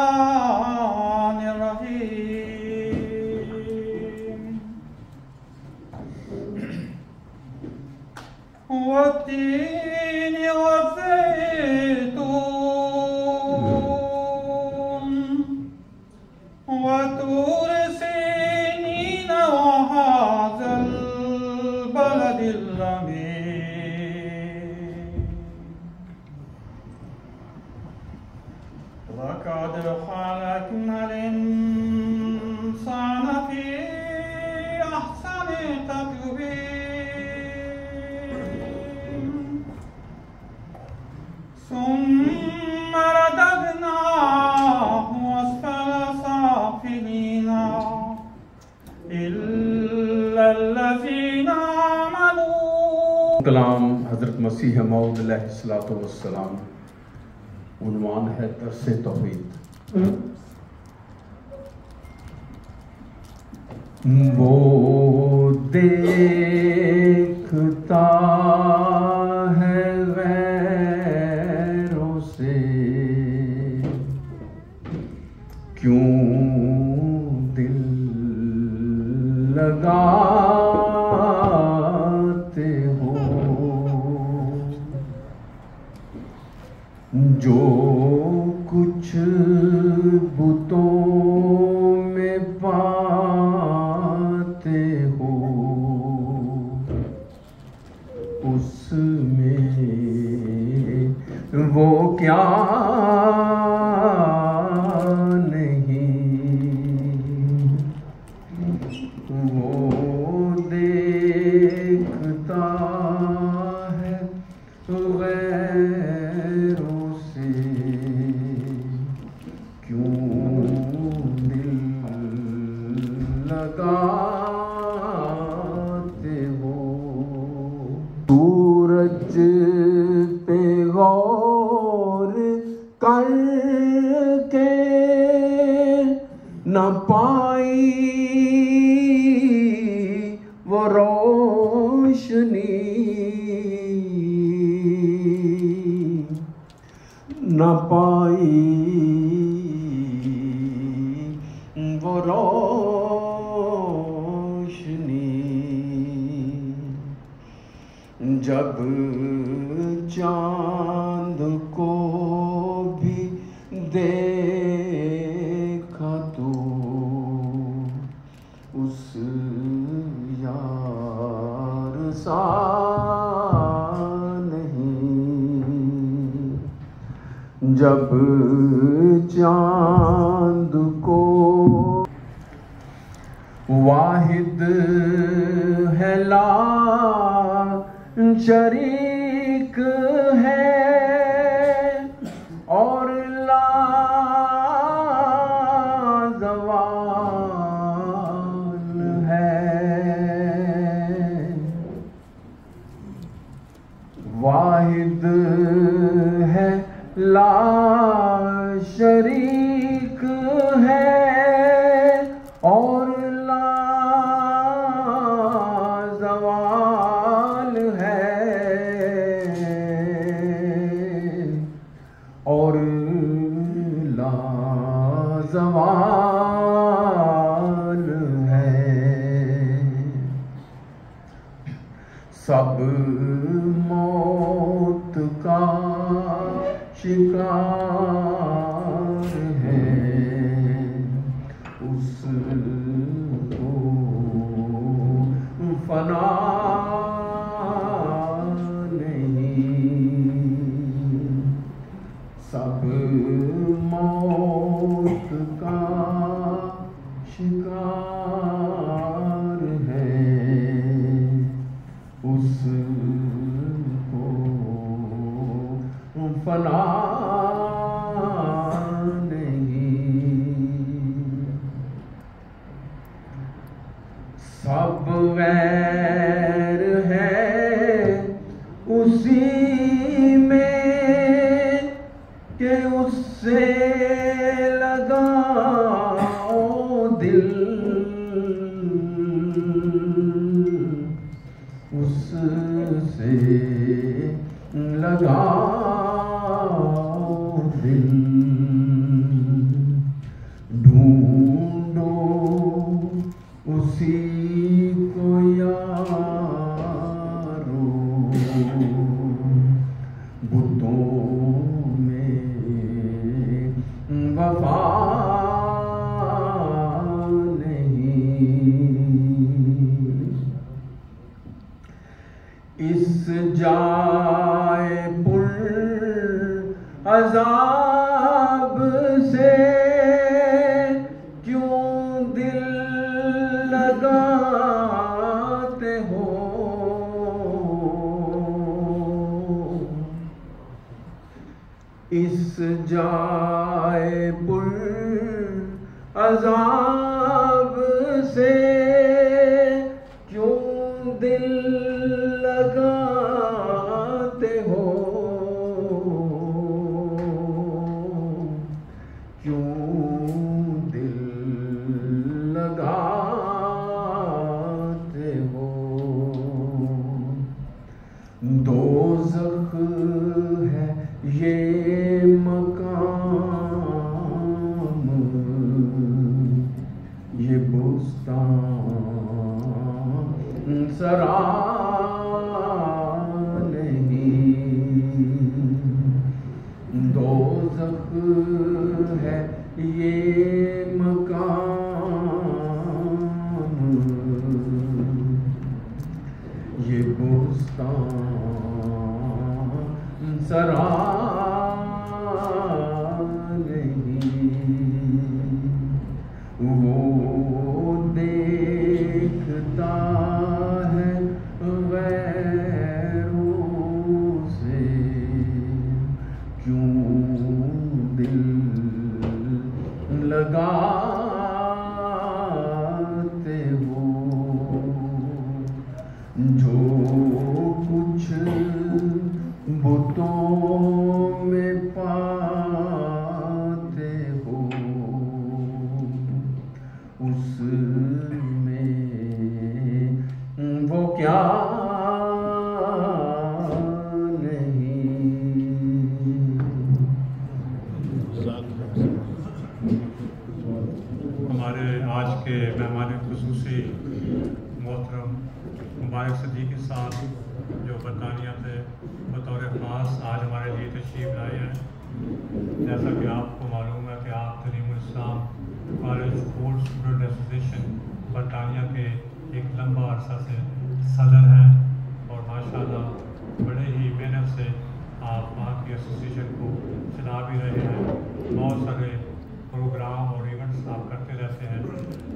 الرحمن الرحيم والتين والزيتون وطور سينين وهذا البلد الأمين لقد خلقنا الإنسان في أحسن تقويم ثم رددناه أسفل سافلين إلا الذين آمنوا. کلام حضرت مسیح موعود علیہ الصلوۃ والسلام. عنوان ہے درس توحید. وہ دیکھتا ہے غیروں سے کیوں دل لگاتے ہو، جو کچھ بتوں میں پاتے ہو اس میں وہ کیا نہیں، وہ دیکھتا ہے غیروں سے کیوں دل لگاتے ہو. سورج پہ غور کر کے نہ پائی وہ روشنی، نہ پائی وہ روشنی، جب چاند کو بھی دیکھا تو اس یار سا نہیں، جب چاند کو واحد ہے لا شریک ہے اور لا زوال ہے، واحد ہے لا شریک ہے اور لا زوال ہے، اور لا زوال ہے. سب موت کا شکار ہے، اس کو فنا نہیں. سب موت کا شکار ہے، اس کو فنا نہیں. سب غیر ہے اسی میں کہ اس سے لگاؤ دل، اس سے لگاؤ دل. وفا اس جائے پر عذاب سے کیوں دل لگاتے ہو؟ اس جائے پر عذاب سے کیوں دل لگاتے ہو؟ کیوں دل لگاتے ہو؟ دوزخ ہے یہ مقام، یہ بستان سرا دوزخ ہے یہ مقام، یہ بستان سرا نہیں۔ وہ دیکھتا ہے غیروں سے، کیوں دل لگاتے ہو؟ جو کچھ بتوں میں پاتے ہو، اس میں وہ کیا مہمان خصوصی محترم مبارک صدیقی صاحب جو برطانیہ سے بطور خاص آج ہمارے لیے تشریف لائے ہیں۔ جیسا کہ آپ کو معلوم ہے کہ آپ تعلیم الاسلام کالج اولڈ اسٹوڈنٹ ایسوسیشن برطانیہ کے ایک لمبا عرصہ سے صدر ہیں، اور ماشاءاللہ بڑے ہی محنت سے آپ وہاں کی ایسوسیشن کو چلا بھی رہے ہیں۔ بہت سارے پروگرام اور ایونٹس آپ کرتے رہتے ہیں،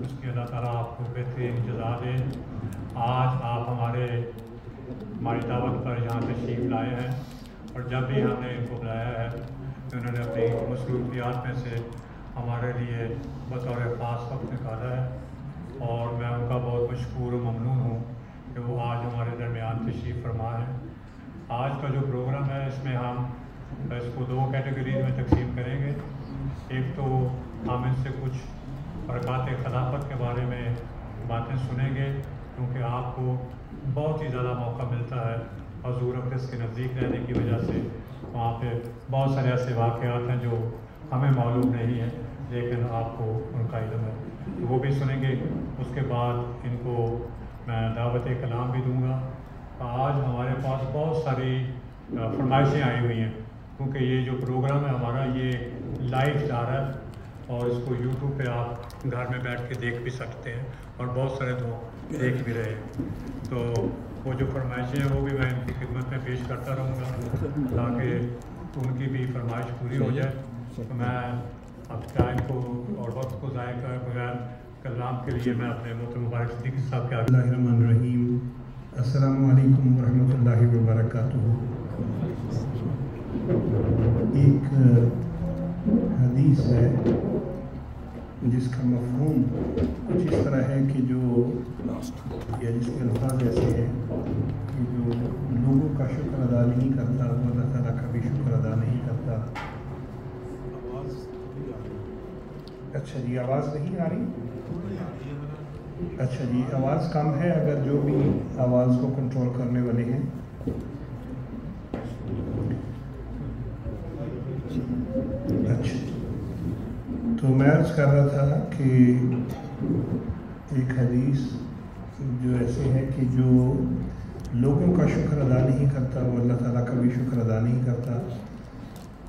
اس کی اللہ تعالیٰ آپ کو بہترین جزا دے۔ آج آپ ہماری دعوت پر یہاں تشریف لائے ہیں، اور جب بھی ہم نے ان کو بلایا ہے تو انہوں نے اپنی مصروفیات میں سے ہمارے لیے بطور خاص وقت نکالا ہے، اور میں ان کا بہت مشکور و ممنون ہوں کہ وہ آج ہمارے درمیان تشریف فرما ہے۔ آج کا جو پروگرام ہے اس میں ہم اس کو دو کیٹیگریز میں تقسیم کریں گے۔ ایک تو ہم ان سے کچھ برکات خلافت کے بارے میں باتیں سنیں گے، کیونکہ آپ کو بہت ہی زیادہ موقع ملتا ہے حضور اقدس کے نزدیک رہنے کی وجہ سے۔ وہاں پہ بہت سارے ایسے واقعات ہیں جو ہمیں معلوم نہیں ہیں، لیکن آپ کو ان کا علم ہے، وہ بھی سنیں گے۔ اس کے بعد ان کو میں دعوت کلام بھی دوں گا۔ آج ہمارے پاس بہت ساری فرمائشیں آئی ہوئی ہیں، کیونکہ یہ جو پروگرام ہے ہمارا یہ لائیو جا رہا ہے، اور اس کو یوٹیوب پہ آپ گھر میں بیٹھ کے دیکھ بھی سکتے ہیں، اور بہت سارے لوگ دیکھ بھی رہے ہیں۔ تو وہ جو فرمائشیں ہیں وہ بھی میں ان کی خدمت میں پیش کرتا رہوں گا تاکہ ان کی بھی فرمائش پوری ہو جائے۔ تو میں اب ٹائم کو اور وقت کو ضائع کرے بغیر کلام کے لیے میں اپنے محترم مبارک صدیقی صاحب کے بسم اللہ الرحمن الرحیم۔ السلام علیکم ورحمۃ اللہ وبرکاتہ۔ ایک حدیث ہے جس کا مفہوم کچھ اس طرح ہے کہ جو یا جس کے الفاظ ایسے ہیں کہ جو لوگوں کا شکر ادا نہیں کرتا وہ اللہ تعالیٰ کا بھی شکر ادا نہیں کرتا۔ اچھا جی، آواز نہیں آ رہی؟ اچھا جی، آواز کم ہے، اگر جو بھی آواز کو کنٹرول کرنے والے ہیں۔ اچھا، تو میں عرض کر رہا تھا کہ ایک حدیث جو ایسے ہے کہ جو لوگوں کا شکر ادا نہیں کرتا وہ اللہ تعالیٰ کا بھی شکر ادا نہیں کرتا۔